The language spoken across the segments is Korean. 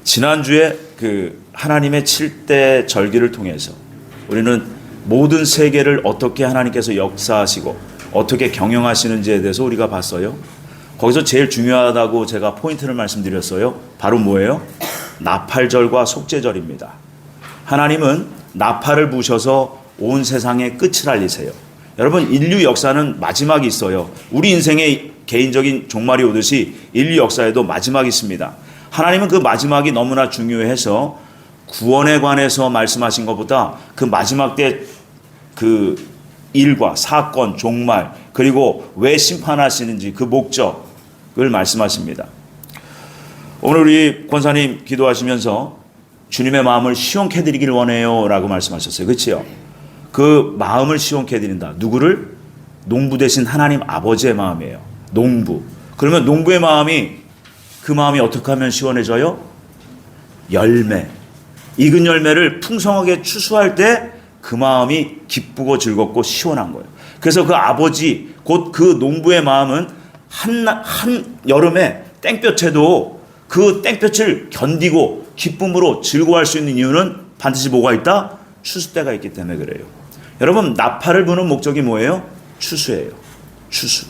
지난주에 그 하나님의 7대 절기를 통해서 우리는 모든 세계를 어떻게 하나님께서 역사하시고 어떻게 경영하시는지에 대해서 우리가 봤어요. 거기서 제일 중요하다고 제가 포인트를 말씀드렸어요. 바로 뭐예요? 나팔절과 속죄절입니다. 하나님은 나팔을 부셔서 온 세상에 끝을 알리세요. 여러분, 인류 역사는 마지막이 있어요. 우리 인생의 개인적인 종말이 오듯이 인류 역사에도 마지막이 있습니다. 하나님은 그 마지막이 너무나 중요해서 구원에 관해서 말씀하신 것보다 그 마지막 때 그 일과 사건, 종말, 그리고 왜 심판하시는지 그 목적을 말씀하십니다. 오늘 우리 권사님 기도하시면서 주님의 마음을 시원케 해드리길 원해요 라고 말씀하셨어요. 그렇죠? 그 마음을 시원케 해드린다. 누구를? 농부 되신 하나님 아버지의 마음이에요. 농부. 그러면 농부의 마음이, 그 마음이 어떻게 하면 시원해져요? 열매. 익은 열매를 풍성하게 추수할 때 그 마음이 기쁘고 즐겁고 시원한 거예요. 그래서 그 아버지, 곧 그 농부의 마음은 한 여름에 땡볕에도 그 땡볕을 견디고 기쁨으로 즐거워할 수 있는 이유는 반드시 뭐가 있다? 추수 때가 있기 때문에 그래요. 여러분, 나팔을 부는 목적이 뭐예요? 추수예요. 추수.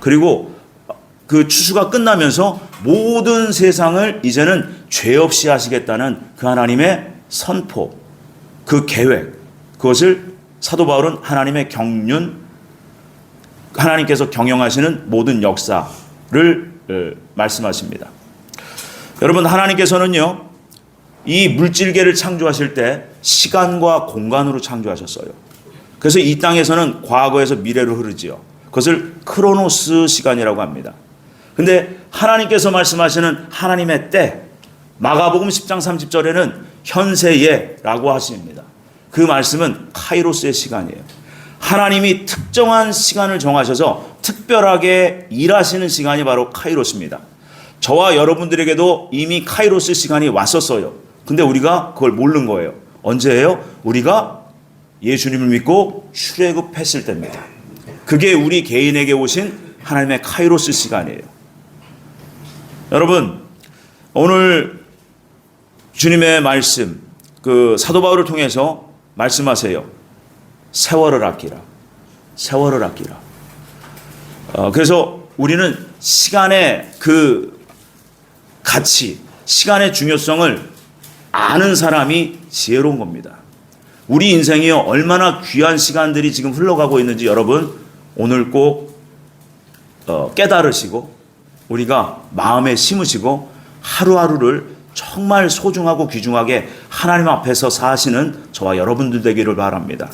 그리고 그 추수가 끝나면서 모든 세상을 이제는 죄 없이 하시겠다는 그 하나님의 선포, 그 계획, 그것을 사도 바울은 하나님의 경륜, 하나님께서 경영하시는 모든 역사를 말씀하십니다. 여러분, 하나님께서는요, 이 물질계를 창조하실 때 시간과 공간으로 창조하셨어요. 그래서 이 땅에서는 과거에서 미래로 흐르지요. 그것을 크로노스 시간이라고 합니다. 근데 하나님께서 말씀하시는 하나님의 때, 마가복음 10장 30절에는 현세예라고 하십니다. 그 말씀은 카이로스의 시간이에요. 하나님이 특정한 시간을 정하셔서 특별하게 일하시는 시간이 바로 카이로스입니다. 저와 여러분들에게도 이미 카이로스 시간이 왔었어요. 근데 우리가 그걸 모르는 거예요. 언제예요? 우리가 예수님을 믿고 출애굽했을 때입니다. 그게 우리 개인에게 오신 하나님의 카이로스 시간이에요. 여러분, 오늘 주님의 말씀, 그 사도 바울을 통해서 말씀하세요. 세월을 아끼라. 세월을 아끼라. 그래서 우리는 시간의 그 가치, 시간의 중요성을 아는 사람이 지혜로운 겁니다. 우리 인생이요, 얼마나 귀한 시간들이 지금 흘러가고 있는지 여러분 오늘 꼭 깨달으시고 우리가 마음에 심으시고 하루하루를 정말 소중하고 귀중하게 하나님 앞에서 사시는 저와 여러분들 되기를 바랍니다.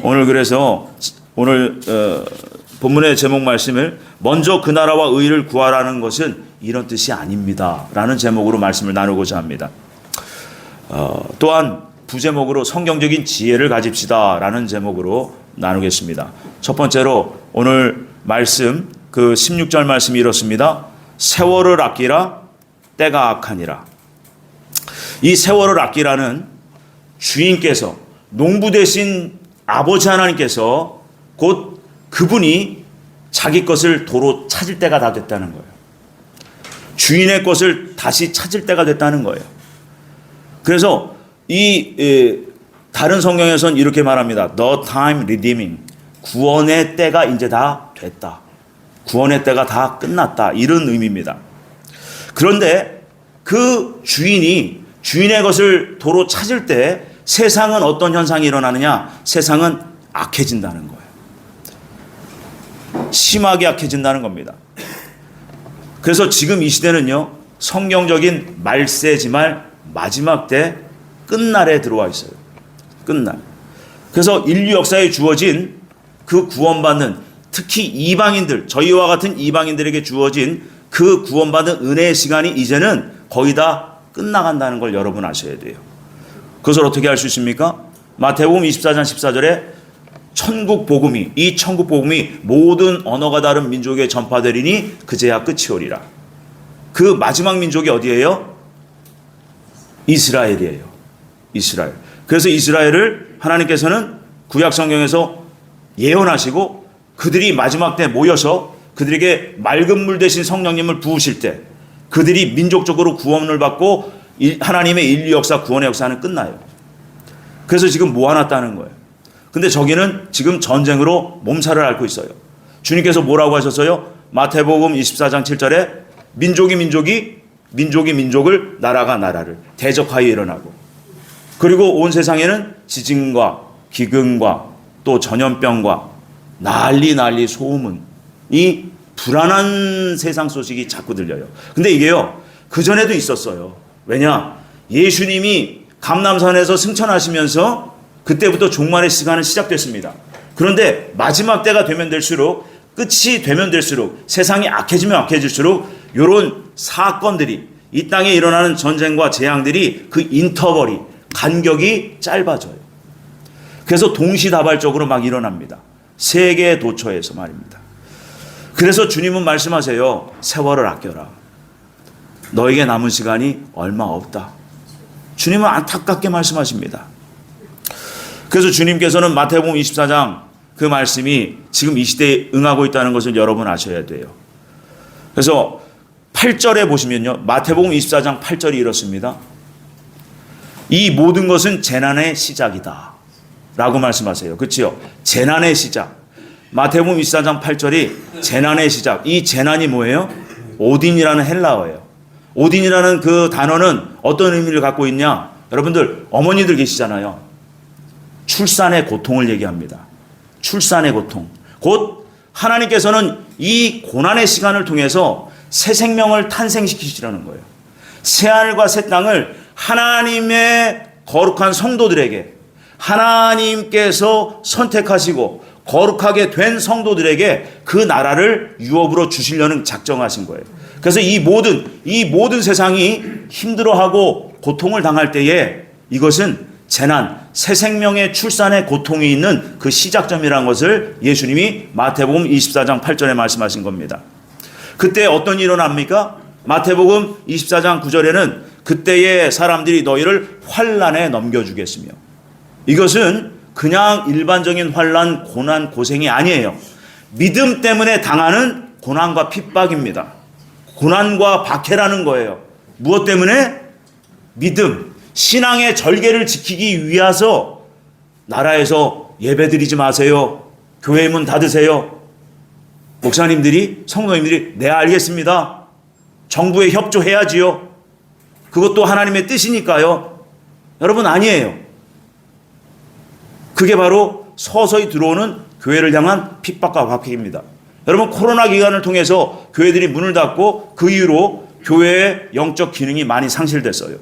오늘 그래서 오늘 본문의 제목 말씀을 먼저 그 나라와 의를 구하라는 것은 이런 뜻이 아닙니다 라는 제목으로 말씀을 나누고자 합니다. 또한 부제목으로 성경적인 지혜를 가집시다 라는 제목으로 나누겠습니다. 첫 번째로 오늘 말씀 그 16절 말씀이 이렇습니다. 세월을 아끼라 때가 악하니라. 이 세월을 아끼라는 주인께서, 농부 되신 아버지 하나님께서 곧 그분이 자기 것을 도로 찾을 때가 다 됐다는 거예요. 주인의 것을 다시 찾을 때가 됐다는 거예요. 그래서 다른 성경에서는 이렇게 말합니다. The time redeeming. 구원의 때가 이제 다 됐다. 구원의 때가 다 끝났다. 이런 의미입니다. 그런데 그 주인이 주인의 것을 도로 찾을 때 세상은 어떤 현상이 일어나느냐? 세상은 악해진다는 거예요. 심하게 악해진다는 겁니다. 그래서 지금 이 시대는요, 성경적인 말세지말 마지막 때 끝날에 들어와 있어요. 끝날. 그래서 인류 역사에 주어진 그 구원받는, 특히 이방인들, 저희와 같은 이방인들에게 주어진 그 구원받은 은혜의 시간이 이제는 거의 다 끝나간다는 걸 여러분 아셔야 돼요. 그것을 어떻게 알 수 있습니까? 마태복음 24장 14절에 천국 복음이, 이 천국 복음이 모든 언어가 다른 민족에 전파되리니 그제야 끝이 오리라. 그 마지막 민족이 어디예요? 이스라엘이에요. 이스라엘. 그래서 이스라엘을 하나님께서는 구약 성경에서 예언하시고 그들이 마지막 때 모여서 그들에게 맑은 물 대신 성령님을 부으실 때 그들이 민족적으로 구원을 받고 하나님의 인류 역사, 구원의 역사는 끝나요. 그래서 지금 모아놨다는 거예요. 근데 저기는 지금 전쟁으로 몸살을 앓고 있어요. 주님께서 뭐라고 하셨어요? 마태복음 24장 7절에 민족이 민족을, 나라가 나라를 대적하여 일어나고, 그리고 온 세상에는 지진과 기근과 또 전염병과 난리 소문, 이 불안한 세상 소식이 자꾸 들려요. 근데 이게요, 그전에도 있었어요. 왜냐? 예수님이 감람산에서 승천하시면서 그때부터 종말의 시간은 시작됐습니다. 그런데 마지막 때가 되면 될수록, 끝이 되면 될수록, 세상이 악해지면 악해질수록 이런 사건들이, 이 땅에 일어나는 전쟁과 재앙들이 그 인터벌이, 간격이 짧아져요. 그래서 동시다발적으로 막 일어납니다. 세계 도처에서 말입니다. 그래서 주님은 말씀하세요. 세월을 아껴라. 너에게 남은 시간이 얼마 없다. 주님은 안타깝게 말씀하십니다. 그래서 주님께서는 마태복음 24장 그 말씀이 지금 이 시대에 응하고 있다는 것을 여러분 아셔야 돼요. 그래서 8절에 보시면요, 마태복음 24장 8절이 이렇습니다. 이 모든 것은 재난의 시작이다 라고 말씀하세요. 그렇죠? 재난의 시작. 마태복음 24장 8절이 재난의 시작. 이 재난이 뭐예요? 오딘이라는 헬라어예요. 오딘이라는 그 단어는 어떤 의미를 갖고 있냐? 여러분들 어머니들 계시잖아요. 출산의 고통을 얘기합니다. 출산의 고통. 곧 하나님께서는 이 고난의 시간을 통해서 새 생명을 탄생시키시려는 거예요. 새 하늘과 새 땅을 하나님의 거룩한 성도들에게, 하나님께서 선택하시고 거룩하게 된 성도들에게 그 나라를 유업으로 주시려는 작정하신 거예요. 그래서 이 모든 세상이 힘들어하고 고통을 당할 때에 이것은 재난, 새 생명의 출산의 고통이 있는 그 시작점이라는 것을 예수님이 마태복음 24장 8절에 말씀하신 겁니다. 그때 어떤 일이 일어납니까? 마태복음 24장 9절에는 그때의 사람들이 너희를 환난에 넘겨주겠으며, 이것은 그냥 일반적인 환난, 고난, 고생이 아니에요. 믿음 때문에 당하는 고난과 핍박입니다. 고난과 박해라는 거예요. 무엇 때문에? 믿음, 신앙의 절개를 지키기 위해서 나라에서 예배드리지 마세요. 교회 문 닫으세요. 목사님들이, 성도님들이 네 알겠습니다. 정부에 협조해야지요. 그것도 하나님의 뜻이니까요. 여러분 아니에요. 그게 바로 서서히 들어오는 교회를 향한 핍박과 박해입니다. 여러분 코로나 기간을 통해서 교회들이 문을 닫고 그 이후로 교회의 영적 기능이 많이 상실됐어요.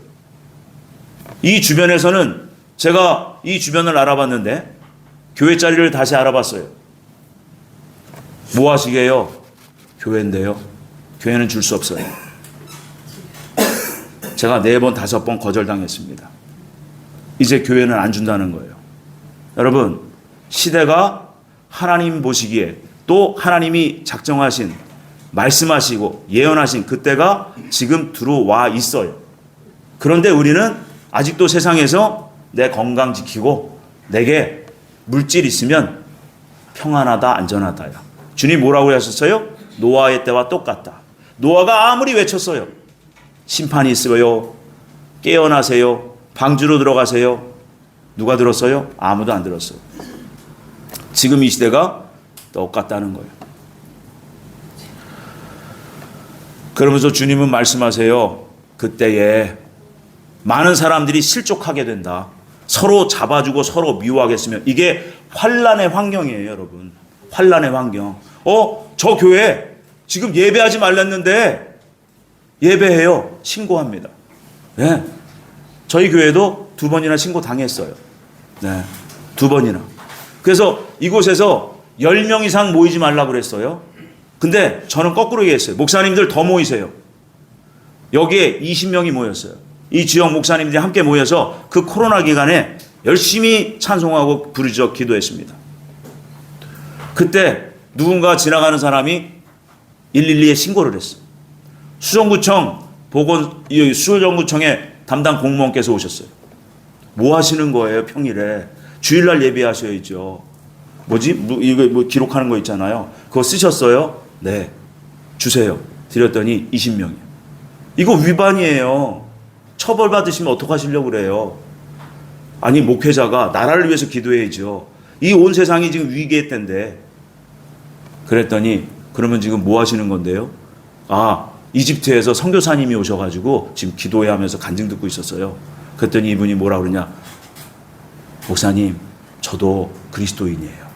이 주변에서는 제가 이 주변을 알아봤는데 교회 자리를 다시 알아봤어요. 뭐 하시게요? 교회인데요. 교회는 줄 수 없어요. 제가 4번, 5번 거절당했습니다. 이제 교회는 안 준다는 거예요. 여러분, 시대가 하나님 보시기에 또 하나님이 작정하신, 말씀하시고 예언하신 그때가 지금 들어와 있어요. 그런데 우리는 아직도 세상에서 내 건강 지키고 내게 물질 있으면 평안하다, 안전하다야. 주님 뭐라고 하셨어요? 노아의 때와 똑같다. 노아가 아무리 외쳤어요. 심판이 있어요. 깨어나세요. 방주로 들어가세요. 누가 들었어요? 아무도 안 들었어요. 지금 이 시대가 똑같다는 거예요. 그러면서 주님은 말씀하세요. 그때에 많은 사람들이 실족하게 된다. 서로 잡아주고 서로 미워하겠으면, 이게 환난의 환경이에요, 여러분. 환난의 환경. 저 교회 지금 예배하지 말랬는데 예배해요. 신고합니다. 네. 저희 교회도 2번이나 신고 당했어요. 네. 2번이나. 그래서 이곳에서 10명 이상 모이지 말라고 그랬어요. 근데 저는 거꾸로 얘기했어요. 목사님들 더 모이세요. 여기에 20명이 모였어요. 이 지역 목사님들이 함께 모여서 그 코로나 기간에 열심히 찬송하고 부르짖어 기도했습니다. 그때 누군가 지나가는 사람이 112에 신고를 했어요. 수정구청의 담당 공무원께서 오셨어요. 뭐 하시는 거예요, 평일에? 주일날 예배하셔야죠. 이거 기록하는 거 있잖아요. 그거 쓰셨어요? 네. 주세요. 드렸더니 20명이요. 이거 위반이에요. 처벌받으시면 어떡하시려고 그래요? 아니, 목회자가 나라를 위해서 기도해야죠. 이 온 세상이 지금 위기의 때인데. 그랬더니 그러면 지금 뭐 하시는 건데요? 아, 이집트에서 선교사님이 오셔가지고 지금 기도해야 하면서 간증 듣고 있었어요. 그랬더니 이분이 뭐라 그러냐? 목사님, 저도 그리스도인이에요.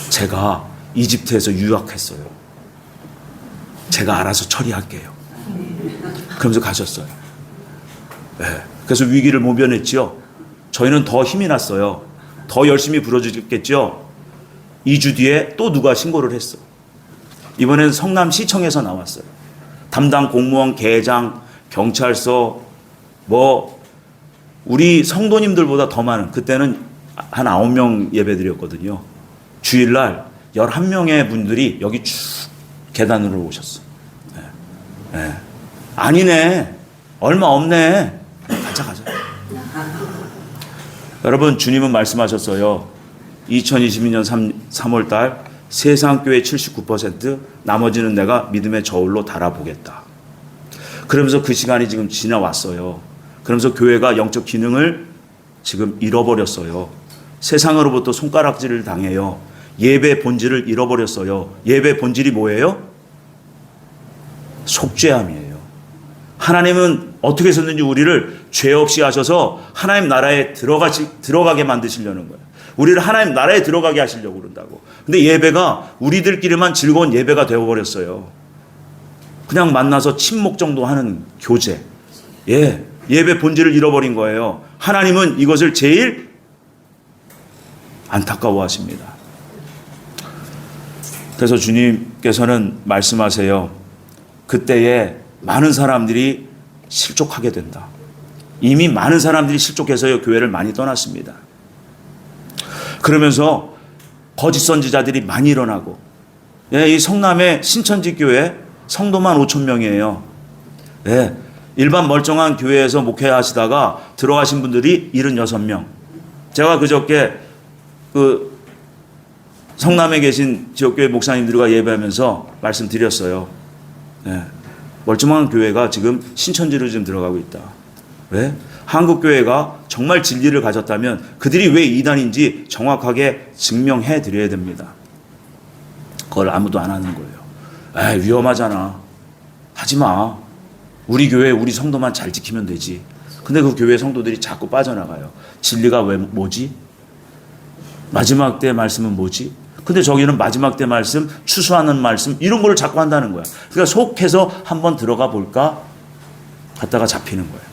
제가 이집트에서 유학했어요. 제가 알아서 처리할게요. 그러면서 가셨어요. 네. 그래서 위기를 모면했죠. 저희는 더 힘이 났어요. 더 열심히 부르짖겠죠. 2주 뒤에 또 누가 신고를 했어. 이번엔 성남시청에서 나왔어요. 담당 공무원, 계장, 경찰서, 우리 성도님들보다 더 많은, 그때는 한 9명 예배드렸거든요. 주일날 11명의 분들이 여기 쭉 계단으로 오셨어. 네. 네. 아니네. 얼마 없네. 가자. 여러분, 주님은 말씀하셨어요. 2022년 3월 달 세상 교회 79%, 나머지는 내가 믿음의 저울로 달아보겠다. 그러면서 그 시간이 지금 지나왔어요. 그러면서 교회가 영적 기능을 지금 잃어버렸어요. 세상으로부터 손가락질을 당해요. 예배 본질을 잃어버렸어요. 예배 본질이 뭐예요? 속죄함이에요. 하나님은 어떻게 해서든지 우리를 죄 없이 하셔서 하나님 나라에 들어가게 만드시려는 거예요. 우리를 하나님 나라에 들어가게 하시려고 그런다고. 근데 예배가 우리들끼리만 즐거운 예배가 되어버렸어요. 그냥 만나서 친목 정도 하는 교제. 예배 본질을 잃어버린 거예요. 하나님은 이것을 제일 안타까워하십니다. 그래서 주님께서는 말씀하세요. 그때에 많은 사람들이 실족하게 된다. 이미 많은 사람들이 실족해서 교회를 많이 떠났습니다. 그러면서 거짓 선지자들이 많이 일어나고, 이 성남의 신천지 교회 성도만 5,000명이에요. 일반 멀쩡한 교회에서 목회하시다가 들어가신 분들이 76명. 제가 그저께 그 성남에 계신 지역교회 목사님들과 예배하면서 말씀드렸어요. 멀쩡한 교회가 지금 신천지로 지금 들어가고 있다. 왜? 한국 교회가 정말 진리를 가졌다면 그들이 왜 이단인지 정확하게 증명해 드려야 됩니다. 그걸 아무도 안 하는 거예요. 위험하잖아. 하지 마. 우리 교회 우리 성도만 잘 지키면 되지. 근데 그 교회 성도들이 자꾸 빠져나가요. 진리가 왜 뭐지? 마지막 때 말씀은 뭐지? 근데 저기는 마지막 때 말씀, 추수하는 말씀, 이런 거를 자꾸 한다는 거야. 그러니까 속해서 한번 들어가 볼까? 갔다가 잡히는 거예요.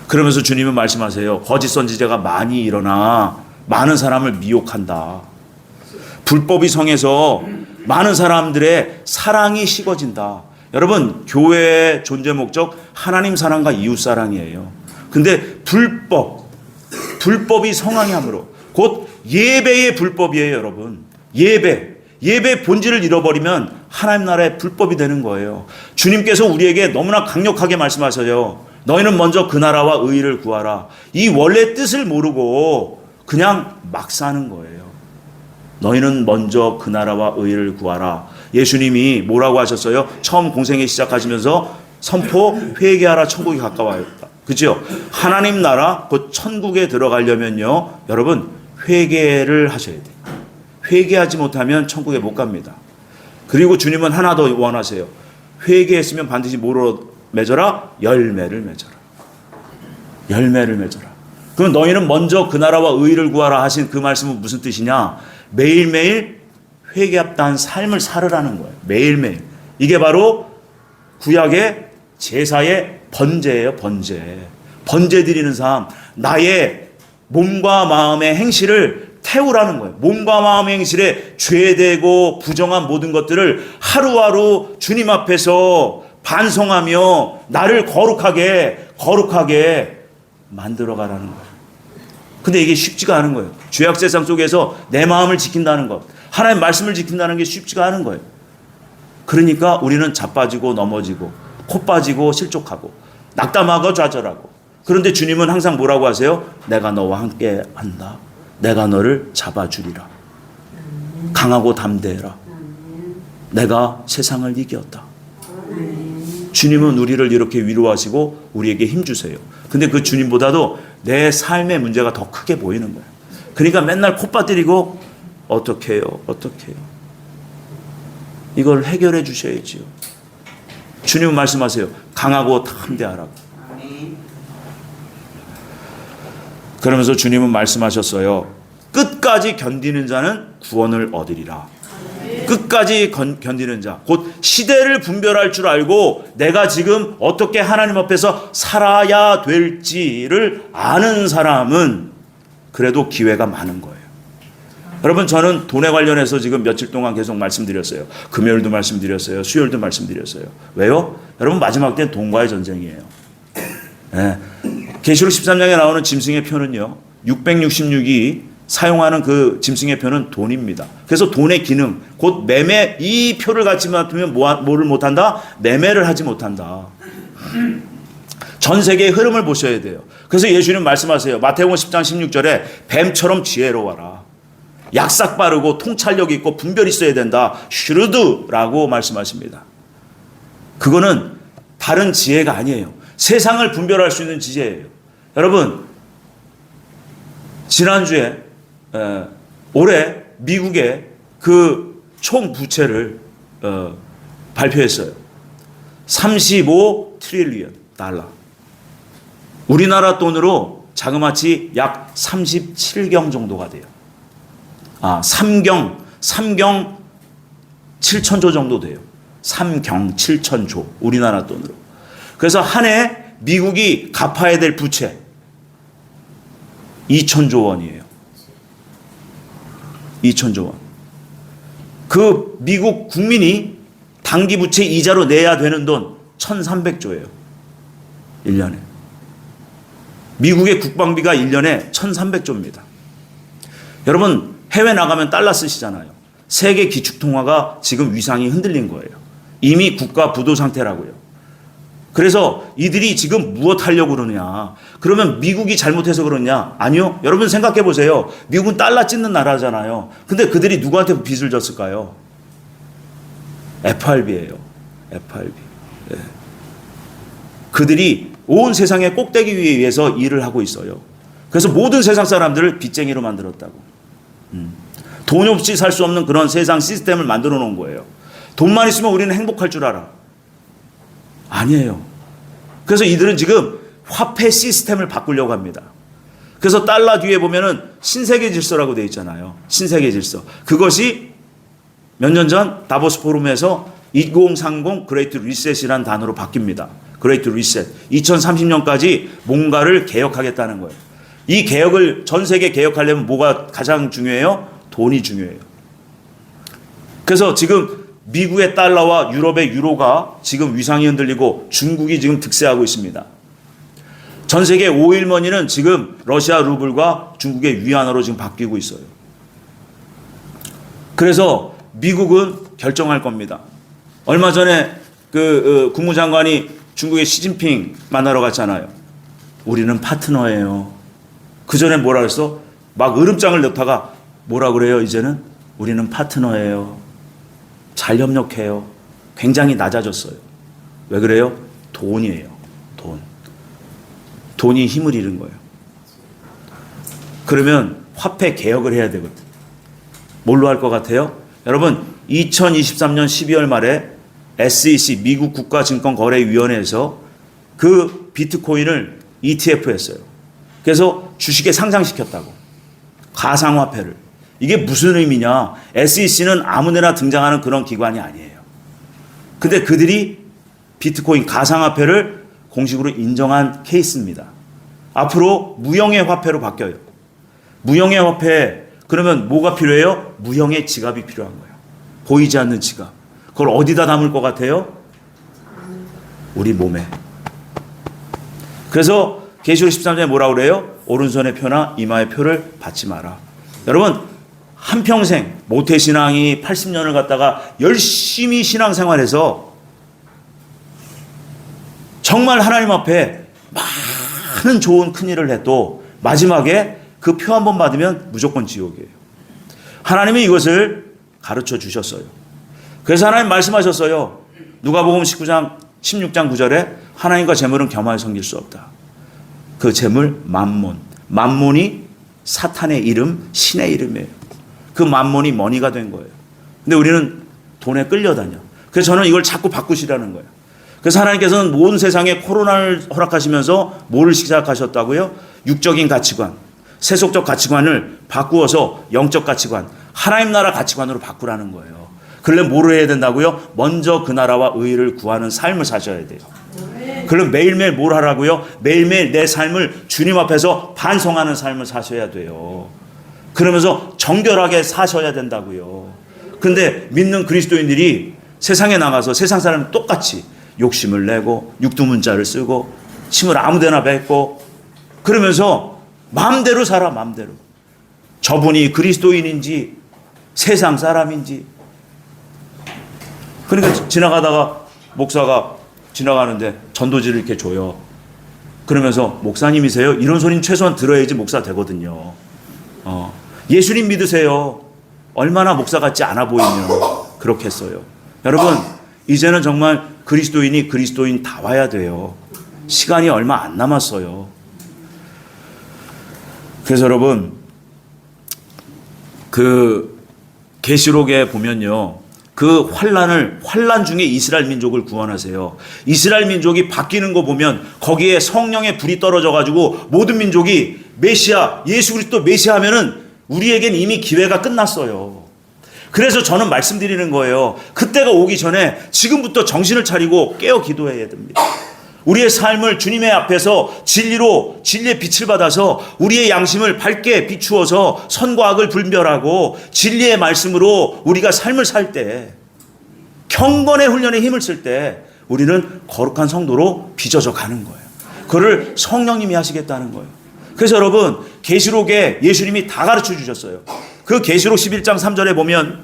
그러면서 주님은 말씀하세요. 거짓 선지자가 많이 일어나 많은 사람을 미혹한다. 불법이 성해서 많은 사람들의 사랑이 식어진다. 여러분, 교회의 존재 목적 하나님 사랑과 이웃 사랑이에요. 근데 불법이 성황함으로 곧 예배의 불법이에요, 여러분. 예배 본질을 잃어버리면 하나님 나라의 불법이 되는 거예요. 주님께서 우리에게 너무나 강력하게 말씀하셔요. 너희는 먼저 그 나라와 의를 구하라. 이 원래 뜻을 모르고 그냥 막 사는 거예요. 너희는 먼저 그 나라와 의를 구하라. 예수님이 뭐라고 하셨어요? 처음 공생애 시작하시면서 선포, 회개하라, 천국이 가까워졌다. 그죠? 하나님 나라, 곧 천국에 들어가려면요, 여러분 회개를 하셔야 돼요. 회개하지 못하면 천국에 못 갑니다. 그리고 주님은 하나 더 원하세요. 회개했으면 반드시 뭐로 맺어라? 열매를 맺어라. 열매를 맺어라. 그럼 너희는 먼저 그 나라와 의를 구하라 하신 그 말씀은 무슨 뜻이냐? 매일매일 회개합다한 삶을 살으라는 거예요. 매일매일. 이게 바로 구약의 제사의 번제예요. 번제 드리는 삶. 나의 몸과 마음의 행실을 태우라는 거예요. 몸과 마음의 행실에 죄되고 부정한 모든 것들을 하루하루 주님 앞에서 반성하며 나를 거룩하게 만들어가라는 거예요. 근데 이게 쉽지가 않은 거예요. 죄악 세상 속에서 내 마음을 지킨다는 것, 하나님 말씀을 지킨다는 게 쉽지가 않은 거예요. 그러니까 우리는 자빠지고 넘어지고 코 빠지고 실족하고 낙담하고 좌절하고. 그런데 주님은 항상 뭐라고 하세요? 내가 너와 함께 한다. 내가 너를 잡아주리라. 강하고 담대해라. 내가 세상을 이겼다. 주님은 우리를 이렇게 위로하시고 우리에게 힘주세요. 근데 그 주님보다도 내 삶의 문제가 더 크게 보이는 거예요. 그러니까 맨날 콧바뜨리고 어떻게 해요? 어떻게 해요? 이걸 해결해 주셔야지요. 주님은 말씀하세요. 강하고 담대하라고. 그러면서 주님은 말씀하셨어요. 끝까지 견디는 자는 구원을 얻으리라. 끝까지 견디는 자, 곧 시대를 분별할 줄 알고 내가 지금 어떻게 하나님 앞에서 살아야 될지를 아는 사람은 그래도 기회가 많은 거예요. 여러분, 저는 돈에 관련해서 지금 며칠 동안 계속 말씀드렸어요. 금요일도 말씀드렸어요. 수요일도 말씀드렸어요. 왜요? 여러분, 마지막 때는 돈과의 전쟁이에요. 네. 계시록 13장에 나오는 짐승의 표는요, 666이 사용하는 그 짐승의 표는 돈입니다. 그래서 돈의 기능, 곧 매매, 이 표를 갖지 못하면 뭐를 못한다? 매매를 하지 못한다. 전 세계의 흐름을 보셔야 돼요. 그래서 예수님 말씀하세요. 마태복음 10장 16절에 뱀처럼 지혜로워라. 약삭 빠르고 통찰력 있고 분별이 있어야 된다. 슈르드라고 말씀하십니다. 그거는 다른 지혜가 아니에요. 세상을 분별할 수 있는 지혜예요. 여러분, 지난주에 올해 미국의 그 총 부채를 발표했어요. 35 트릴리언 달러. 우리나라 돈으로 자그마치 약 37경 정도가 돼요. 3경 7천조 정도 돼요. 3경 7천조 우리나라 돈으로. 그래서 한 해 미국이 갚아야 될 부채 2천조 원이에요. 2천조 원. 그 미국 국민이 단기 부채 이자로 내야 되는 돈 1,300조예요. 1년에. 미국의 국방비가 1년에 1,300조입니다. 여러분, 해외 나가면 달러 쓰시잖아요. 세계 기축통화가 지금 위상이 흔들린 거예요. 이미 국가 부도 상태라고요. 그래서 이들이 지금 무엇 하려고 그러냐? 그러면 미국이 잘못해서 그러냐? 아니요. 여러분 생각해 보세요. 미국은 달러 찢는 나라잖아요. 근데 그들이 누구한테 빚을 졌을까요? FRB예요. FRB. 네. 그들이 온 세상의 꼭대기 위에 위해서 일을 하고 있어요. 그래서 모든 세상 사람들을 빚쟁이로 만들었다고. 돈 없이 살 수 없는 그런 세상 시스템을 만들어 놓은 거예요. 돈만 있으면 우리는 행복할 줄 알아. 아니에요. 그래서 이들은 지금 화폐 시스템을 바꾸려고 합니다. 그래서 달러 뒤에 보면은 신세계 질서라고 되어 있잖아요. 신세계 질서. 그것이 몇 년 전 다보스 포럼에서 2030 그레이트 리셋이라는 단어로 바뀝니다. 그레이트 리셋. 2030년까지 뭔가를 개혁하겠다는 거예요. 이 개혁을 전 세계 개혁하려면 뭐가 가장 중요해요? 돈이 중요해요. 그래서 지금 미국의 달러와 유럽의 유로가 지금 위상이 흔들리고 중국이 지금 득세하고 있습니다. 전 세계 오일머니는 지금 러시아 루블과 중국의 위안으로 지금 바뀌고 있어요. 그래서 미국은 결정할 겁니다. 얼마 전에 그 국무장관이 중국의 시진핑 만나러 갔잖아요. 우리는 파트너예요. 그 전에 뭐라 그랬어? 막 으름장을 넣다가 뭐라 그래요? 이제는 우리는 파트너예요. 잘 협력해요. 굉장히 낮아졌어요. 왜 그래요? 돈이에요. 돈. 돈이 힘을 잃은 거예요. 그러면 화폐 개혁을 해야 되거든. 뭘로 할 것 같아요? 여러분, 2023년 12월 말에 SEC 미국 국가증권거래위원회에서 그 비트코인을 ETF 했어요. 그래서 주식에 상장시켰다고. 가상화폐를. 이게 무슨 의미냐? SEC는 아무데나 등장하는 그런 기관이 아니에요. 근데 그들이 비트코인 가상화폐를 공식으로 인정한 케이스입니다. 앞으로 무형의 화폐로 바뀌어요. 무형의 화폐, 그러면 뭐가 필요해요? 무형의 지갑이 필요한 거예요. 보이지 않는 지갑. 그걸 어디다 담을 것 같아요? 우리 몸에. 그래서 계시록 13장에 뭐라고 그래요? 오른손의 표나 이마의 표를 받지 마라. 여러분, 한평생 모태신앙이 80년을 갖다가 열심히 신앙생활해서 정말 하나님 앞에 많은 좋은 큰일을 해도 마지막에 그 표 한 번 받으면 무조건 지옥이에요. 하나님이 이것을 가르쳐 주셨어요. 그래서 하나님 말씀하셨어요. 누가복음 19장 16장 9절에 하나님과 재물은 겸하여 섬길 수 없다. 그 재물 만몬. 만몬이 사탄의 이름, 신의 이름이에요. 그 만몬이 머니가 된 거예요. 근데 우리는 돈에 끌려다녀. 그래서 저는 이걸 자꾸 바꾸시라는 거예요. 그래서 하나님께서는 온 세상에 코로나를 허락하시면서 뭐를 시작하셨다고요? 육적인 가치관, 세속적 가치관을 바꾸어서 영적 가치관, 하나님 나라 가치관으로 바꾸라는 거예요. 그러려면 뭐를 해야 된다고요? 먼저 그 나라와 의를 구하는 삶을 사셔야 돼요. 그럼 매일매일 뭘 하라고요? 매일매일 내 삶을 주님 앞에서 반성하는 삶을 사셔야 돼요. 그러면서 정결하게 사셔야 된다고요. 근데 믿는 그리스도인들이 세상에 나가서 세상 사람은 똑같이 욕심을 내고 육두문자를 쓰고 침을 아무데나 뱉고 그러면서 마음대로 살아. 마음대로. 저분이 그리스도인인지 세상 사람인지. 그러니까 지나가다가 목사가 지나가는데 전도지를 이렇게 줘요. 그러면서 목사님이세요? 이런 소리는 최소한 들어야지 목사 되거든요. 예수님 믿으세요. 얼마나 목사 같지 않아 보이면 그렇게 했어요. 여러분, 이제는 정말 그리스도인이 그리스도인 다 와야 돼요. 시간이 얼마 안 남았어요. 그래서 여러분, 그 계시록에 보면요, 그 환난 중에 이스라엘 민족을 구원하세요. 이스라엘 민족이 바뀌는 거 보면 거기에 성령의 불이 떨어져 가지고 모든 민족이 메시아, 예수 그리스도 메시아 하면은 우리에겐 이미 기회가 끝났어요. 그래서 저는 말씀드리는 거예요. 그때가 오기 전에 지금부터 정신을 차리고 깨어 기도해야 됩니다. 우리의 삶을 주님의 앞에서 진리의 빛을 받아서 우리의 양심을 밝게 비추어서 선과 악을 분별하고 진리의 말씀으로 우리가 삶을 살 때, 경건의 훈련에 힘을 쓸 때 우리는 거룩한 성도로 빚어져 가는 거예요. 그걸 성령님이 하시겠다는 거예요. 그래서 여러분, 계시록에 예수님이 다 가르쳐 주셨어요. 그 계시록 11장 3절에 보면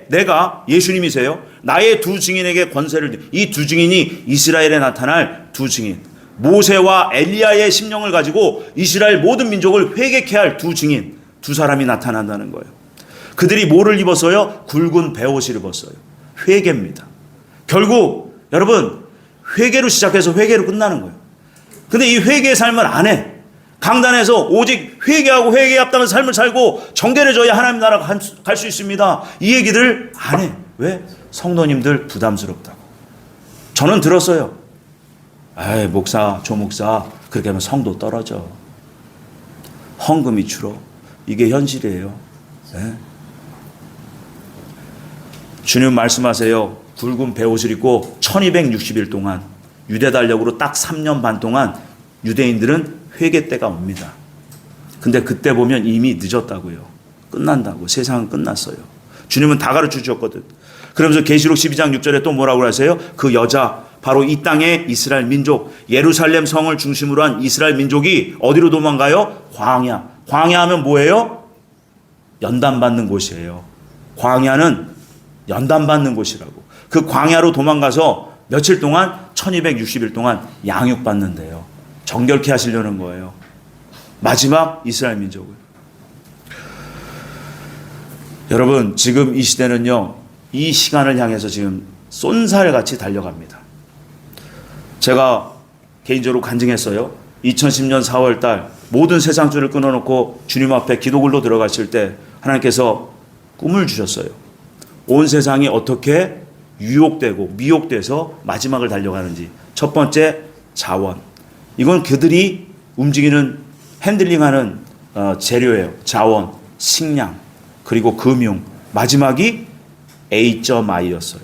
내가 예수님이세요. 나의 두 증인에게 권세를, 이 두 증인이 이스라엘에 나타날 두 증인, 모세와 엘리야의 심령을 가지고 이스라엘 모든 민족을 회개케 할 두 증인, 두 사람이 나타난다는 거예요. 그들이 뭐를 입었어요? 굵은 베옷을 입었어요. 회개입니다. 결국 여러분, 회개로 시작해서 회개로 끝나는 거예요. 근데 이 회개의 삶을 안 해. 강단에서 오직 회개하고 회개에 합당한 삶을 살고 정결해져야 하나님 나라 갈 수 있습니다. 이 얘기들 안 해. 왜? 성도님들 부담스럽다고. 저는 들었어요. 에이, 목사, 조목사 그렇게 하면 성도 떨어져. 헌금이 줄어. 이게 현실이에요. 네? 주님 말씀하세요. 굵은 베옷을 입고 1260일 동안 유대 달력으로 딱 3년 반 동안 유대인들은 회개 때가 옵니다. 근데 그때 보면 이미 늦었다고요. 끝난다고. 세상은 끝났어요. 주님은 다 가르쳐 주셨거든. 그러면서 계시록 12장 6절에 또 뭐라고 하세요? 그 여자, 바로 이 땅의 이스라엘 민족, 예루살렘 성을 중심으로 한 이스라엘 민족이 어디로 도망가요? 광야. 광야하면 뭐예요? 연단받는 곳이에요. 광야는 연단받는 곳이라고. 그 광야로 도망가서 며칠 동안 1260일 동안 양육받는데요. 정결케 하시려는 거예요. 마지막 이스라엘 민족을. 여러분, 지금 이 시대는요, 이 시간을 향해서 지금 쏜살같이 달려갑니다. 제가 개인적으로 간증했어요. 2010년 4월 달 모든 세상줄을 끊어놓고 주님 앞에 기도굴로 들어가실 때 하나님께서 꿈을 주셨어요. 온 세상이 어떻게 유혹되고 미혹돼서 마지막을 달려가는지. 첫 번째, 자원. 이건 그들이 움직이는 핸들링하는 재료예요. 자원, 식량, 그리고 금융. 마지막이 A.I였어요.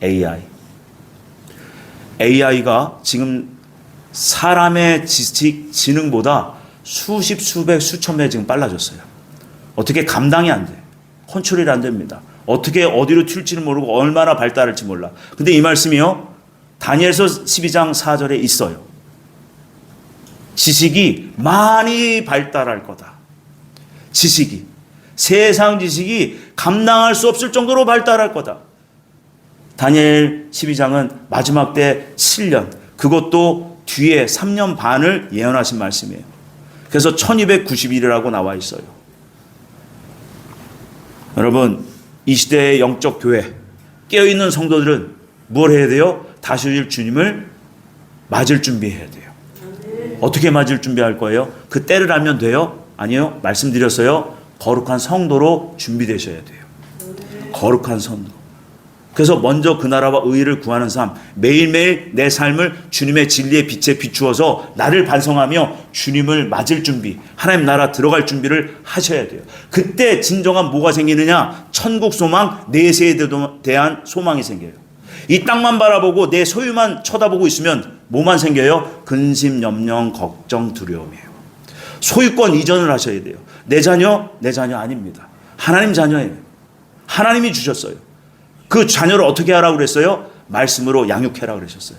AI. AI가 지금 사람의 지식, 지능보다 수십, 수백, 수천 배 지금 빨라졌어요. 어떻게 감당이 안 돼. 컨트롤이 안 됩니다. 어떻게 어디로 튈지는 모르고 얼마나 발달할지 몰라. 근데 이 말씀이요, 다니엘서 12장 4절에 있어요. 지식이 많이 발달할 거다. 지식이. 세상 지식이 감당할 수 없을 정도로 발달할 거다. 다니엘 12장은 마지막 때 7년, 그것도 뒤에 3년 반을 예언하신 말씀이에요. 그래서 1290일이라고 나와 있어요. 여러분, 이 시대의 영적 교회, 깨어있는 성도들은 뭘 해야 돼요? 다시 오실 주님을 맞을 준비해야 돼요. 어떻게 맞을 준비할 거예요? 그 때를 알면 돼요? 아니요. 말씀드렸어요. 거룩한 성도로 준비되셔야 돼요. 거룩한 성도. 그래서 먼저 그 나라와 의를 구하는 삶, 매일매일 내 삶을 주님의 진리의 빛에 비추어서 나를 반성하며 주님을 맞을 준비, 하나님 나라 들어갈 준비를 하셔야 돼요. 그때 진정한 뭐가 생기느냐? 천국 소망, 내세에 대한 소망이 생겨요. 이 땅만 바라보고 내 소유만 쳐다보고 있으면 뭐만 생겨요? 근심, 염려, 걱정, 두려움이에요. 소유권 이전을 하셔야 돼요. 내 자녀 아닙니다. 하나님 자녀예요. 하나님이 주셨어요. 그 자녀를 어떻게 하라고 그랬어요? 말씀으로 양육해라 그러셨어요.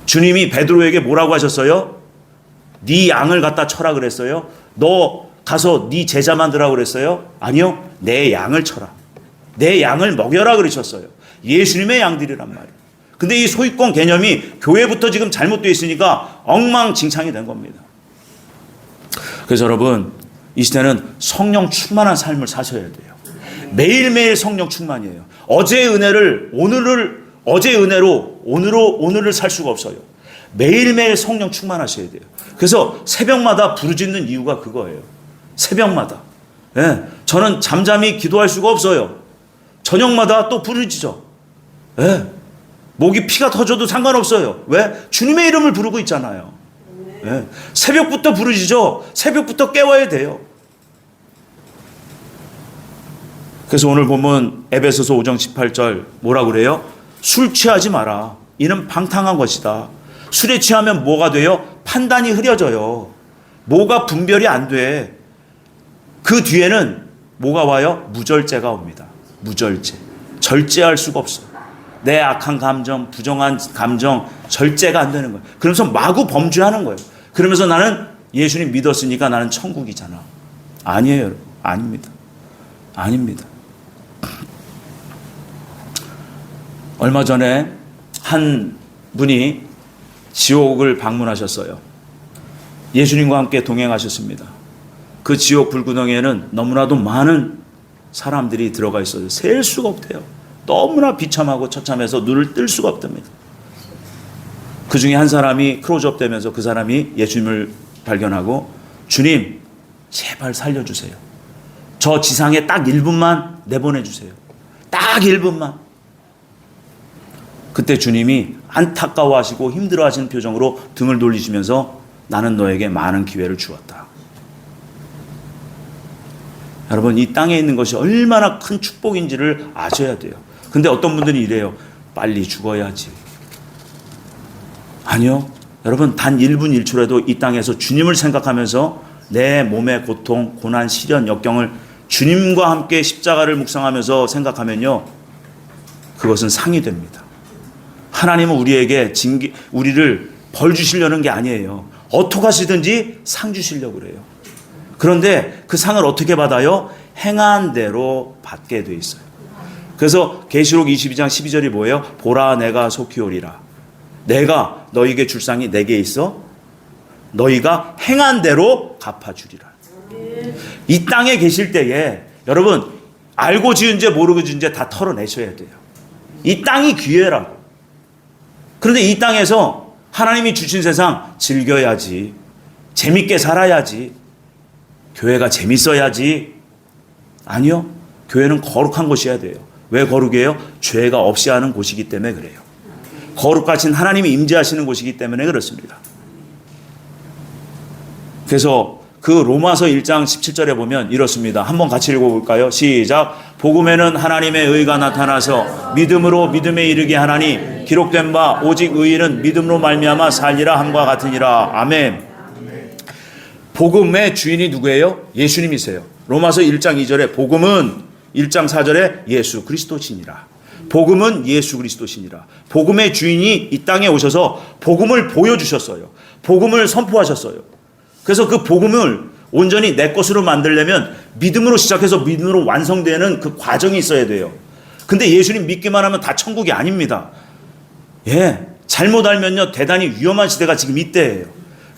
주님이 베드로에게 뭐라고 하셨어요? 네 양을 갖다 쳐라 그랬어요? 너 가서 네 제자 만들라고 그랬어요? 아니요. 내 양을 쳐라. 내 양을 먹여라 그러셨어요. 예수님의 양들이란 말이에요. 근데 이 소유권 개념이 교회부터 지금 잘못되어 있으니까 엉망진창이 된 겁니다. 그래서 여러분, 이 시대는 성령 충만한 삶을 사셔야 돼요. 매일매일 성령 충만이에요. 어제의 은혜를 어제의 은혜로 오늘을 살 수가 없어요. 매일매일 성령 충만하셔야 돼요. 그래서 새벽마다 부르짖는 이유가 그거예요. 새벽마다. 예, 저는 잠잠히 기도할 수가 없어요. 저녁마다 또 부르짖어. 예, 목이 피가 터져도 상관없어요. 왜? 주님의 이름을 부르고 있잖아요. 예, 새벽부터 부르짖어. 새벽부터 깨워야 돼요. 그래서 오늘 보면 에베소서 5장 18절 뭐라 그래요? 술 취하지 마라. 이는 방탕한 것이다. 술에 취하면 뭐가 돼요? 판단이 흐려져요. 뭐가 분별이 안 돼. 그 뒤에는 뭐가 와요? 무절제가 옵니다. 무절제. 절제할 수가 없어요. 내 악한 감정, 부정한 감정 절제가 안 되는 거예요. 그러면서 마구 범죄하는 거예요. 그러면서 나는 예수님 믿었으니까 나는 천국이잖아. 아니에요, 여러분. 아닙니다. 아닙니다. 얼마 전에 한 분이 지옥을 방문하셨어요. 예수님과 함께 동행하셨습니다. 그 지옥 불구덩이에는 너무나도 많은 사람들이 들어가 있어요. 셀 수가 없대요. 너무나 비참하고 처참해서 눈을 뜰 수가 없답니다. 그 중에 한 사람이 클로즈업 되면서 그 사람이 예수님을 발견하고, 주님 제발 살려주세요. 저 지상에 딱 1분만 내보내주세요. 딱 1분만. 그때 주님이 안타까워하시고 힘들어하시는 표정으로 등을 돌리시면서 나는 너에게 많은 기회를 주었다. 여러분, 이 땅에 있는 것이 얼마나 큰 축복인지를 아셔야 돼요. 근데 어떤 분들이 이래요. 빨리 죽어야지. 아니요. 여러분, 단 1분 1초라도 이 땅에서 주님을 생각하면서 내 몸의 고통, 고난, 시련, 역경을 주님과 함께 십자가를 묵상하면서 생각하면요, 그것은 상이 됩니다. 하나님은 우리에게 우리를 벌 주시려는 게 아니에요. 어떻게 하시든지 상 주시려고 그래요. 그런데 그 상을 어떻게 받아요? 행한 대로 받게 돼 있어요. 그래서 계시록 22장 12절이 뭐예요? 보라, 내가 속히 오리라. 내가 너희에게 줄 상이 내게 있어. 너희가 행한 대로 갚아주리라. 이 땅에 계실 때에 여러분, 알고 지은 죄 모르고 지은 죄 다 털어내셔야 돼요. 이 땅이 기회라고. 그런데 이 땅에서 하나님이 주신 세상 즐겨야지, 재밌게 살아야지, 교회가 재밌어야지. 아니요. 교회는 거룩한 곳이어야 돼요. 왜 거룩이에요? 죄가 없이 하는 곳이기 때문에 그래요. 거룩하신 하나님이 임재하시는 곳이기 때문에 그렇습니다. 그래서 그 로마서 1장 17절에 보면 이렇습니다. 한번 같이 읽어볼까요? 시작. 복음에는 하나님의 의가 나타나서 믿음으로 믿음에 이르게 하나니 기록된 바 오직 의인은 믿음으로 말미암아 살리라 함과 같으니라. 아멘. 복음의 주인이 누구예요? 예수님이세요. 로마서 1장 2절에 복음은 1장 4절에 예수 그리스도시니라. 복음은 예수 그리스도시니라. 복음의 주인이 이 땅에 오셔서 복음을 보여주셨어요. 복음을 선포하셨어요. 그래서 그 복음을 온전히 내 것으로 만들려면 믿음으로 시작해서 믿음으로 완성되는 그 과정이 있어야 돼요. 근데 예수님 믿기만 하면 다 천국이 아닙니다. 예, 잘못 알면요 대단히 위험한 시대가 지금 이때예요.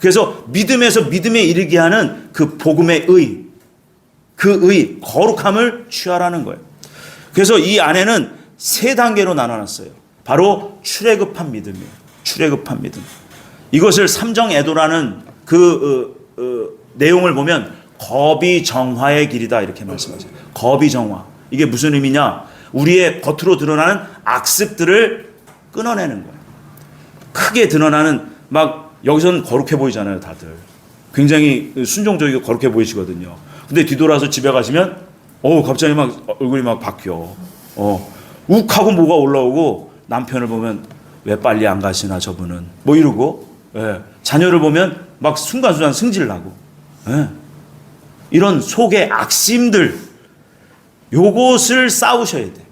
그래서 믿음에서 믿음에 이르게 하는 그 복음의 의, 그 의, 거룩함을 취하라는 거예요. 그래서 이 안에는 세 단계로 나눠놨어요. 바로 출애굽한 믿음이에요. 출애굽한 믿음. 이것을 삼정애도라는 그 내용을 보면 거비정화의 길이다 이렇게 말씀하세요. 거비정화. 이게 무슨 의미냐? 우리의 겉으로 드러나는 악습들을 끊어내는 거예요. 크게 드러나는 막 여기서는 거룩해 보이잖아요, 다들. 굉장히 순종적이고 거룩해 보이시거든요. 근데 뒤돌아서 집에 가시면 갑자기 막 얼굴이 막 바뀌어. 욱하고 뭐가 올라오고 남편을 보면 왜 빨리 안 가시나 저분은 뭐 이러고 자녀를 보면 막 순간순간 승질 나고 이런 속의 악심들 요것을 싸우셔야 돼.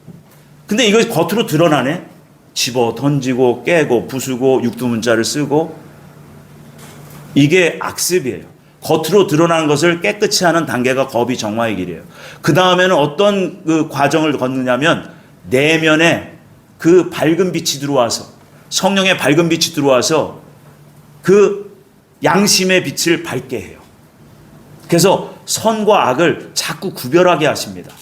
근데 이거 겉으로 드러나네. 집어 던지고 깨고 부수고 육두문자를 쓰고 이게 악습이에요. 겉으로 드러나는 것을 깨끗이 하는 단계가 거비 정화의 길이에요. 그 다음에는 어떤 그 과정을 걷느냐면 내면에 그 밝은 빛이 들어와서 성령의 밝은 빛이 들어와서 그 양심의 빛을 밝게 해요. 그래서 선과 악을 자꾸 구별하게 하십니다.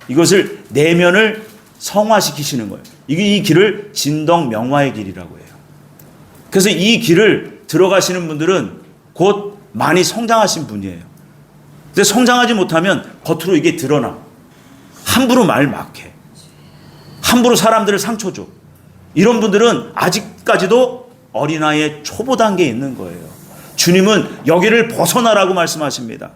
이것을 내면을 성화시키시는 거예요. 이 길을 진덕명화의 길이라고 해요. 그래서 이 길을 들어가시는 분들은 곧 많이 성장하신 분이에요. 근데 성장하지 못하면 겉으로 이게 드러나. 함부로 말 막해. 함부로 사람들을 상처 줘. 이런 분들은 아직까지도 어린아이의 초보 단계에 있는 거예요. 주님은 여기를 벗어나라고 말씀하십니다.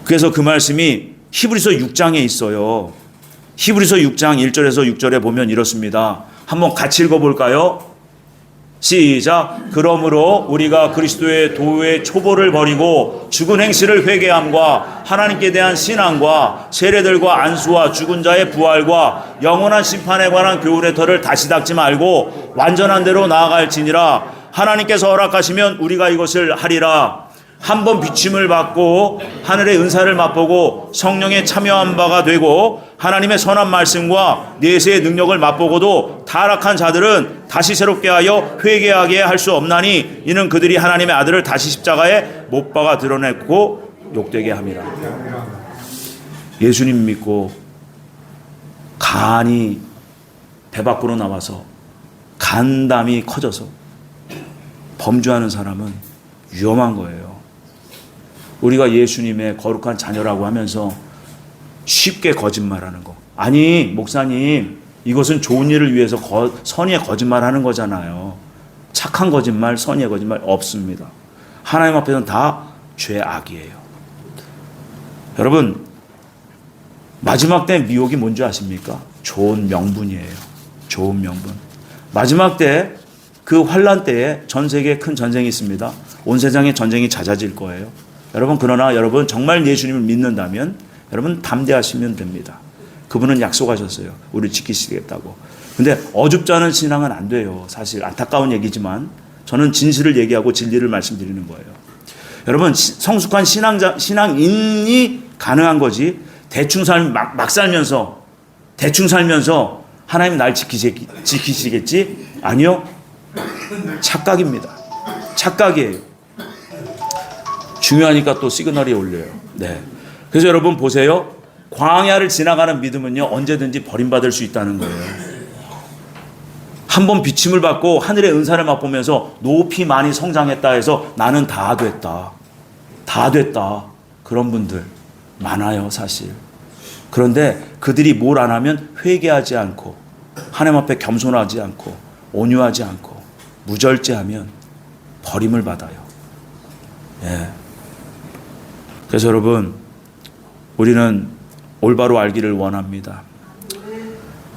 그래서 그 말씀이 히브리서 6장에 있어요. 히브리서 6장 1절에서 6절에 보면 이렇습니다. 한번 같이 읽어볼까요? 시작. 그러므로 우리가 그리스도의 도의 초보를 버리고 죽은 행실을 회개함과 하나님께 대한 신앙과 세례들과 안수와 죽은 자의 부활과 영원한 심판에 관한 교훈의 털을 다시 닦지 말고 완전한 대로 나아갈지니라. 하나님께서 허락하시면 우리가 이것을 하리라. 한번 비침을 받고 하늘의 은사를 맛보고 성령에 참여한 바가 되고 하나님의 선한 말씀과 내세의 능력을 맛보고도 타락한 자들은 다시 새롭게 하여 회개하게 할 수 없나니 이는 그들이 하나님의 아들을 다시 십자가에 못 박아 드러냈고 욕되게 함이라. 예수님 믿고 간이 배 밖으로 나와서 간담이 커져서 범죄하는 사람은 위험한 거예요. 우리가 예수님의 거룩한 자녀라고 하면서 쉽게 거짓말하는 거. 아니 목사님 이것은 좋은 일을 위해서 선의의 거짓말하는 거잖아요. 착한 거짓말, 선의의 거짓말 없습니다. 하나님 앞에서는 다 죄악이에요. 여러분 마지막 때 미혹이 뭔지 아십니까? 좋은 명분이에요. 좋은 명분. 마지막 때 그 환란 때에 전 세계에 큰 전쟁이 있습니다. 온 세상에 전쟁이 잦아질 거예요. 여러분 그러나 여러분 정말 예수님을 믿는다면 여러분 담대하시면 됩니다. 그분은 약속하셨어요. 우리를 지키시겠다고. 근데 어줍지 않은 신앙은 안 돼요. 사실 안타까운 얘기지만 저는 진실을 얘기하고 진리를 말씀드리는 거예요. 여러분 성숙한 신앙인이 가능한 거지 대충 막 살면서 하나님 날 지키시겠지? 아니요. 착각입니다. 착각이에요. 중요하니까 또 시그널이 올려요. 네. 그래서 여러분 보세요. 광야를 지나가는 믿음은요 언제든지 버림받을 수 있다는 거예요. 한번 비침을 받고 하늘의 은사를 맛보면서 높이 많이 성장했다 해서 나는 다 됐다 그런 분들 많아요 사실. 그런데 그들이 뭘 안 하면 회개하지 않고 하나님 앞에 겸손하지 않고 온유하지 않고 무절제하면 버림을 받아요. 예. 그래서 여러분 우리는 올바로 알기를 원합니다.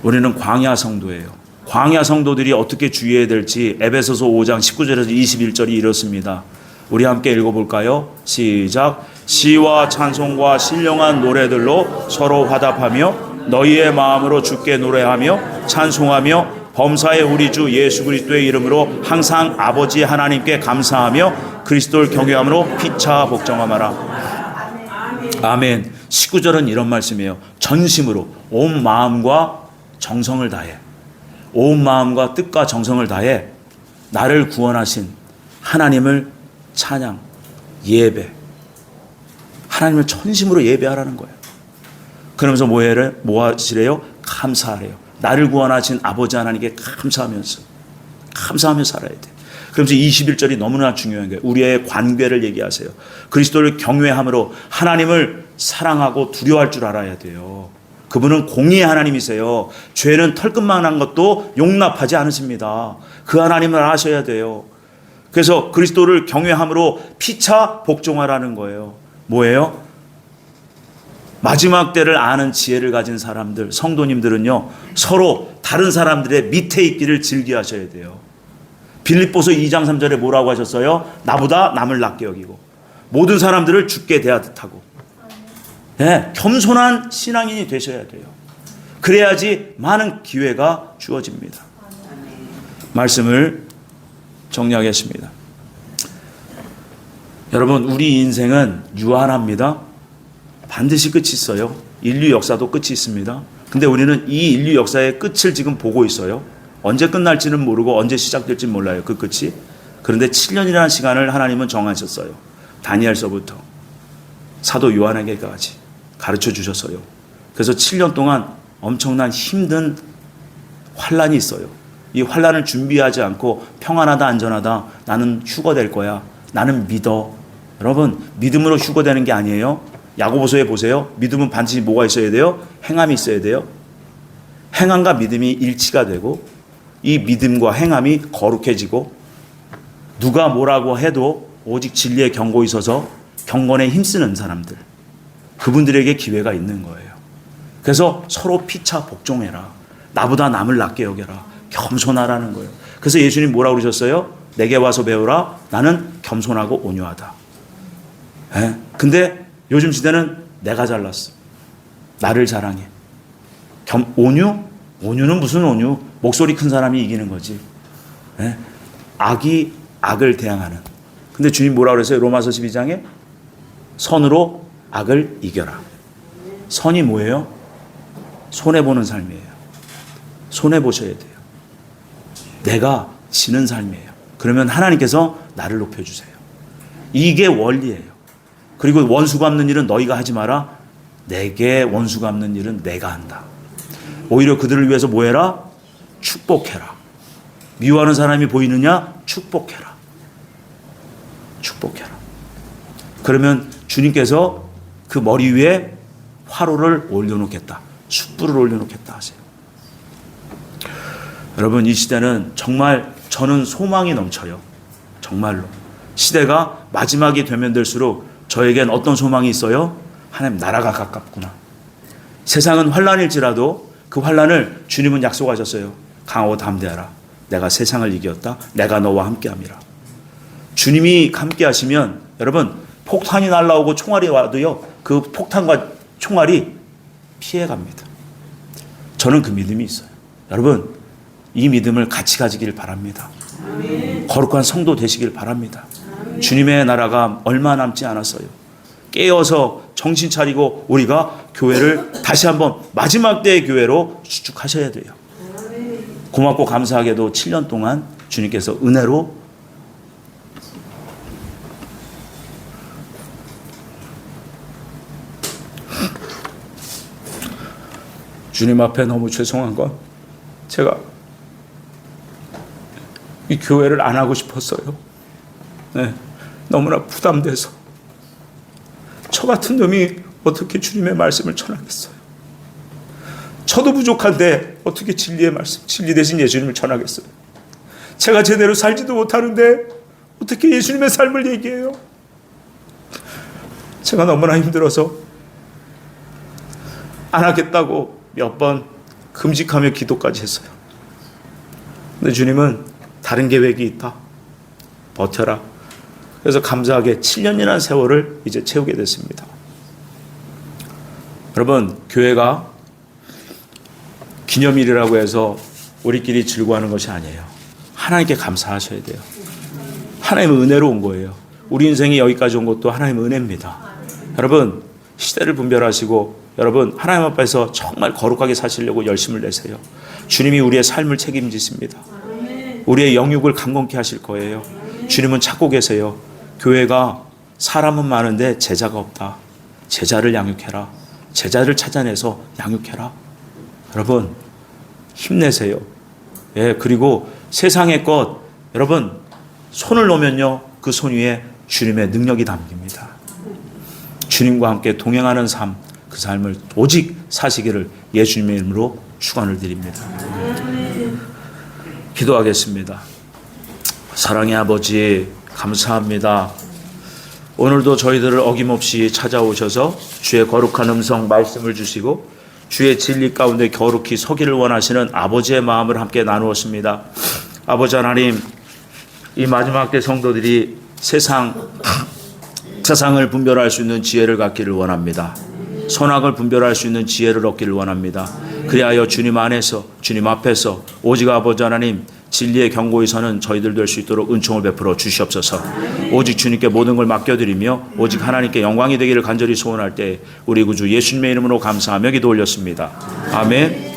우리는 광야 성도예요. 광야 성도들이 어떻게 주의해야 될지 에베소서 5장 19절에서 21절이 이렇습니다. 우리 함께 읽어볼까요? 시작. 시와 찬송과 신령한 노래들로 서로 화답하며 너희의 마음으로 주께 노래하며 찬송하며 범사의 우리 주 예수 그리스도의 이름으로 항상 아버지 하나님께 감사하며 그리스도를 경외함으로 피차 복종하마라. 아멘. 19절은 이런 말씀이에요. 전심으로 온 마음과 정성을 다해 온 마음과 뜻과 정성을 다해 나를 구원하신 하나님을 찬양, 예배, 하나님을 전심으로 예배하라는 거예요. 그러면서 뭐 하시래요? 감사하래요. 나를 구원하신 아버지 하나님께 감사하며 살아야 돼. 그러면서 21절이 너무나 중요한 거예요. 우리의 관계를 얘기하세요. 그리스도를 경외함으로 하나님을 사랑하고 두려워할 줄 알아야 돼요. 그분은 공의의 하나님이세요. 죄는 털끝만한 것도 용납하지 않으십니다. 그 하나님을 아셔야 돼요. 그래서 그리스도를 경외함으로 피차 복종하라는 거예요. 뭐예요? 마지막 때를 아는 지혜를 가진 사람들, 성도님들은요, 서로 다른 사람들의 밑에 있기를 즐겨하셔야 돼요. 빌립보서 2장 3절에 뭐라고 하셨어요? 나보다 남을 낮게 여기고 모든 사람들을 주께 대하듯 하고. 네, 겸손한 신앙인이 되셔야 돼요. 그래야지 많은 기회가 주어집니다. 말씀을 정리하겠습니다. 여러분, 우리 인생은 유한합니다. 반드시 끝이 있어요. 인류 역사도 끝이 있습니다. 근데 우리는 이 인류 역사의 끝을 지금 보고 있어요. 언제 끝날지는 모르고 언제 시작될지 몰라요. 그 끝이. 그런데 7년이라는 시간을 하나님은 정하셨어요. 다니엘서부터 사도 요한에게까지 가르쳐 주셨어요. 그래서 7년 동안 엄청난 힘든 환란이 있어요. 이 환란을 준비하지 않고 평안하다 안전하다 나는 휴거될 거야. 나는 믿어. 여러분, 믿음으로 휴거되는 게 아니에요. 야고보서에 보세요. 믿음은 반드시 뭐가 있어야 돼요? 행함이 있어야 돼요. 행함과 믿음이 일치가 되고 이 믿음과 행함이 거룩해지고 누가 뭐라고 해도 오직 진리의 경고에 있어서 경건에 힘쓰는 사람들, 그분들에게 기회가 있는 거예요. 그래서 서로 피차 복종해라. 나보다 남을 낮게 여겨라. 겸손하라는 거예요. 그래서 예수님 뭐라고 그러셨어요? 내게 와서 배우라. 나는 겸손하고 온유하다. 근데 요즘 시대는 내가 잘났어. 나를 자랑해. 온유? 온유는 무슨 온유? 목소리 큰 사람이 이기는 거지. 악이 악을 대항하는. 근데 주님 뭐라고 그랬어요? 로마서 12장에 선으로 악을 이겨라. 선이 뭐예요? 손해보는 삶이에요. 손해보셔야 돼요. 내가 지는 삶이에요. 그러면 하나님께서 나를 높여주세요. 이게 원리예요. 그리고 원수 갚는 일은 너희가 하지 마라. 내게 원수 갚는 일은 내가 한다. 오히려 그들을 위해서 뭐 해라? 축복해라. 미워하는 사람이 보이느냐? 축복해라. 축복해라. 그러면 주님께서 그 머리 위에 화로를 올려놓겠다. 숯불을 올려놓겠다 하세요. 여러분, 이 시대는 정말 저는 소망이 넘쳐요. 정말로. 시대가 마지막이 되면 될수록 저에겐 어떤 소망이 있어요? 하나님 나라가 가깝구나. 세상은 환란일지라도 그 환란을 주님은 약속하셨어요. 강하고 담대하라. 내가 세상을 이겼다. 내가 너와 함께함이라. 주님이 함께하시면 여러분, 폭탄이 날라오고 총알이 와도요, 그 폭탄과 총알이 피해갑니다. 저는 그 믿음이 있어요. 여러분, 이 믿음을 같이 가지길 바랍니다. 아멘. 거룩한 성도 되시길 바랍니다. 아멘. 주님의 나라가 얼마 남지 않았어요. 깨어서 정신 차리고 우리가 교회를 다시 한번 마지막 때의 교회로 수축하셔야 돼요. 아멘. 고맙고 감사하게도 7년 동안 주님께서 은혜로 주님 앞에 너무 죄송한 건 제가 이 교회를 안 하고 싶었어요. 네, 너무나 부담돼서. 저 같은 놈이 어떻게 주님의 말씀을 전하겠어요. 저도 부족한데 어떻게 진리의 말씀, 진리 대신 예수님을 전하겠어요. 제가 제대로 살지도 못하는데 어떻게 예수님의 삶을 얘기해요. 제가 너무나 힘들어서 안 하겠다고 몇 번 금식하며 기도까지 했어요. 근데 주님은 다른 계획이 있다. 버텨라. 그래서 감사하게 7년이라는 세월을 이제 채우게 됐습니다. 여러분, 교회가 기념일이라고 해서 우리끼리 즐거워하는 것이 아니에요. 하나님께 감사하셔야 돼요. 하나님의 은혜로 온 거예요. 우리 인생이 여기까지 온 것도 하나님의 은혜입니다. 여러분, 시대를 분별하시고 여러분, 하나님 앞에서 정말 거룩하게 사시려고 열심을 내세요. 주님이 우리의 삶을 책임지십니다. 우리의 영육을 강건케 하실 거예요. 주님은 찾고 계세요. 교회가 사람은 많은데 제자가 없다. 제자를 양육해라. 제자를 찾아내서 양육해라. 여러분, 힘내세요. 예, 그리고 세상의 것, 여러분, 손을 놓으면요, 그 손 위에 주님의 능력이 담깁니다. 주님과 함께 동행하는 삶, 그 삶을 오직 사시기를 예수님의 이름으로 축원을 드립니다. 기도하겠습니다. 사랑의 아버지, 감사합니다. 오늘도 저희들을 어김없이 찾아오셔서 주의 거룩한 음성 말씀을 주시고 주의 진리 가운데 거룩히 서기를 원하시는 아버지의 마음을 함께 나누었습니다. 아버지 하나님, 이 마지막 때 성도들이 세상을 분별할 수 있는 지혜를 갖기를 원합니다. 선악을 분별할 수 있는 지혜를 얻기를 원합니다. 그리하여 주님 안에서, 주님 앞에서 오직 아버지 하나님 진리의 경고에 서는 저희들 될 수 있도록 은총을 베풀어 주시옵소서. 오직 주님께 모든 걸 맡겨드리며 오직 하나님께 영광이 되기를 간절히 소원할 때 우리 구주 예수님의 이름으로 감사하며 기도 올렸습니다. 아멘.